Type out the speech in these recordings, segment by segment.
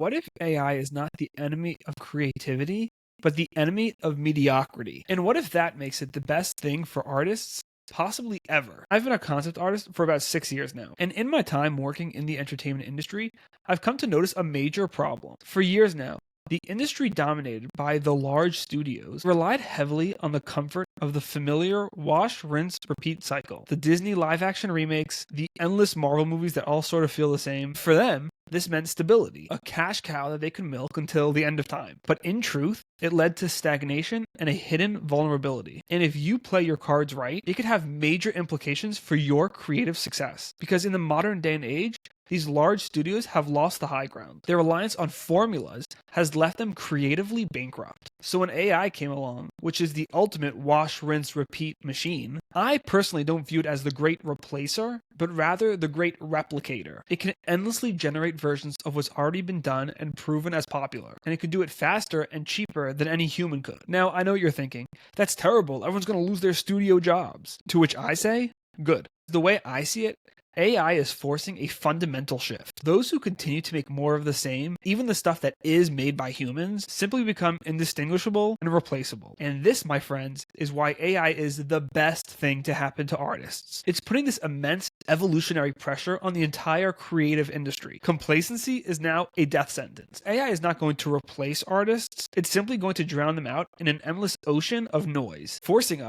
What if AI is not the enemy of creativity, but the enemy of mediocrity? And what if that makes it the best thing for artists possibly ever? I've been a concept artist for about 6 years now, and in my time working in the entertainment industry, I've come to notice a major problem. For years now, the industry dominated by the large studios relied heavily on the comfort of the familiar wash, rinse, repeat cycle. The Disney live action remakes, the endless Marvel movies that all sort of feel the same. For them, this meant stability, a cash cow that they could milk until the end of time. But in truth, it led to stagnation and a hidden vulnerability. And if you play your cards right, it could have major implications for your creative success. Because in the modern day and age, these large studios have lost the high ground. Their reliance on formulas has left them creatively bankrupt. So when AI came along, which is the ultimate wash, rinse, repeat machine, I personally don't view it as the great replacer, but rather the great replicator. It can endlessly generate versions of what's already been done and proven as popular, and it could do it faster and cheaper than any human could. Now, I know what you're thinking, that's terrible, everyone's going to lose their studio jobs. To which I say, good. The way I see it, AI is forcing a fundamental shift. Those who continue to make more of the same, even the stuff that is made by humans, simply become indistinguishable and replaceable. And this, my friends, is why AI is the best thing to happen to artists. It's putting this immense evolutionary pressure on the entire creative industry. Complacency is now a death sentence. AI is not going to replace artists, it's simply going to drown them out in an endless ocean of noise, forcing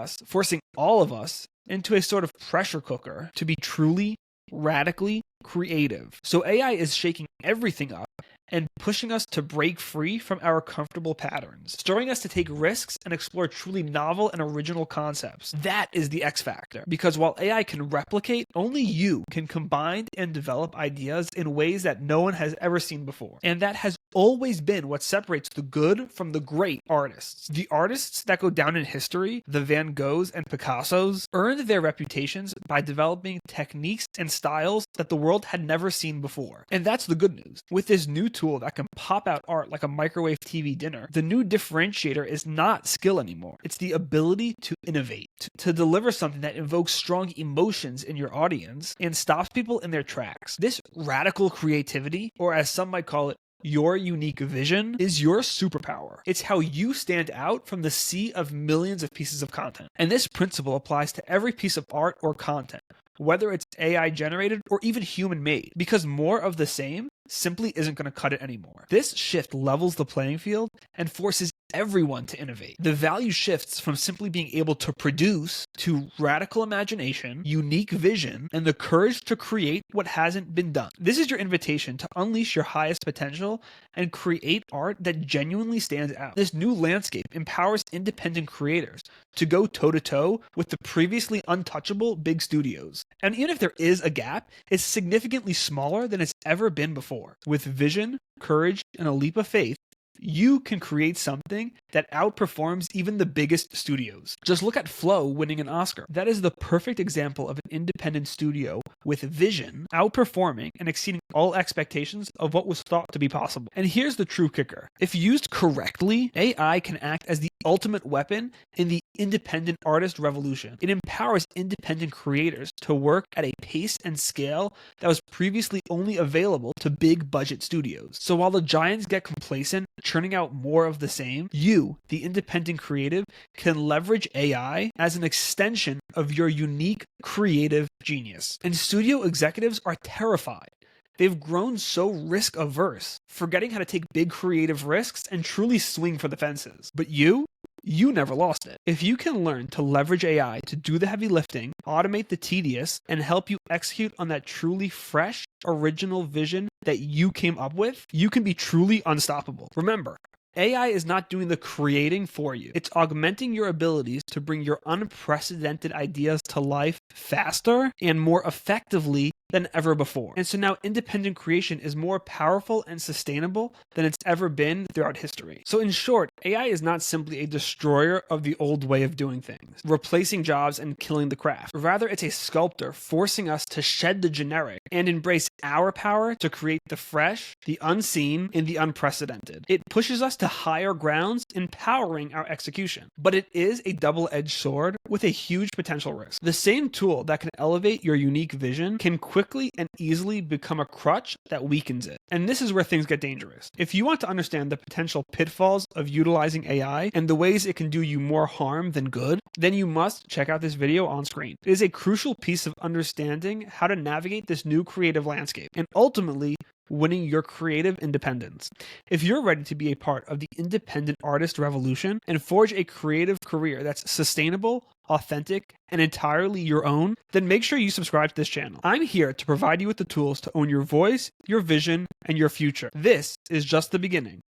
all of us into a sort of pressure cooker to be truly radically creative. So AI is shaking everything up and pushing us to break free from our comfortable patterns, stirring us to take risks and explore truly novel and original concepts. That is the X factor, because while AI can replicate, only you can combine and develop ideas in ways that no one has ever seen before. And that has always been what separates the good from the great artists. The artists that go down in history, the Van Goghs and Picassos, earned their reputations by developing techniques and styles that the world had never seen before. And that's the good news. With this new tool that can pop out art like a microwave TV dinner, the new differentiator is not skill anymore. It's the ability to innovate, to deliver something that invokes strong emotions in your audience and stops people in their tracks. This radical creativity, or as some might call it, your unique vision, is your superpower. It's how you stand out from the sea of millions of pieces of content. And this principle applies to every piece of art or content, whether it's AI generated or even human made, because more of the same simply isn't going to cut it anymore. This shift levels the playing field and forces everyone to innovate. The value shifts from simply being able to produce to radical imagination, unique vision, and the courage to create what hasn't been done. This is your invitation to unleash your highest potential and create art that genuinely stands out. This new landscape empowers independent creators to go toe-to-toe with the previously untouchable big studios. And even if there is a gap, it's significantly smaller than it's ever been before. With vision, courage, and a leap of faith, you can create something that outperforms even the biggest studios. Just look at Flow winning an Oscar. That is the perfect example of an independent studio with vision outperforming and exceeding all expectations of what was thought to be possible. And here's the true kicker. If used correctly, AI can act as the ultimate weapon in the independent artist revolution. It empowers independent creators to work at a pace and scale that was previously only available to big budget studios. So while the giants get complacent, churning out more of the same, you, the independent creative, can leverage AI as an extension of your unique creative genius. And studio executives are terrified. They've grown so risk averse, forgetting how to take big creative risks and truly swing for the fences. But you never lost it. If you can learn to leverage AI to do the heavy lifting, automate the tedious, and help you execute on that truly fresh, original vision that you came up with, you can be truly unstoppable. Remember, AI is not doing the creating for you. It's augmenting your abilities to bring your unprecedented ideas to life faster and more effectively than ever before. And so now independent creation is more powerful and sustainable than it's ever been throughout history. So in short, AI is not simply a destroyer of the old way of doing things, replacing jobs and killing the craft. Rather, it's a sculptor forcing us to shed the generic and embrace our power to create the fresh, the unseen, and the unprecedented. It pushes us to higher grounds, empowering our execution. But it is a double-edged sword with a huge potential risk. The same tool that can elevate your unique vision can quickly quickly and easily become a crutch that weakens it. And this is where things get dangerous. If you want to understand the potential pitfalls of utilizing AI and the ways it can do you more harm than good, then you must check out this video on screen. It is a crucial piece of understanding how to navigate this new creative landscape and ultimately winning your creative independence. If you're ready to be a part of the independent artist revolution and forge a creative career that's sustainable, authentic, and entirely your own, then make sure you subscribe to this channel. I'm here to provide you with the tools to own your voice, your vision, and your future. This is just the beginning.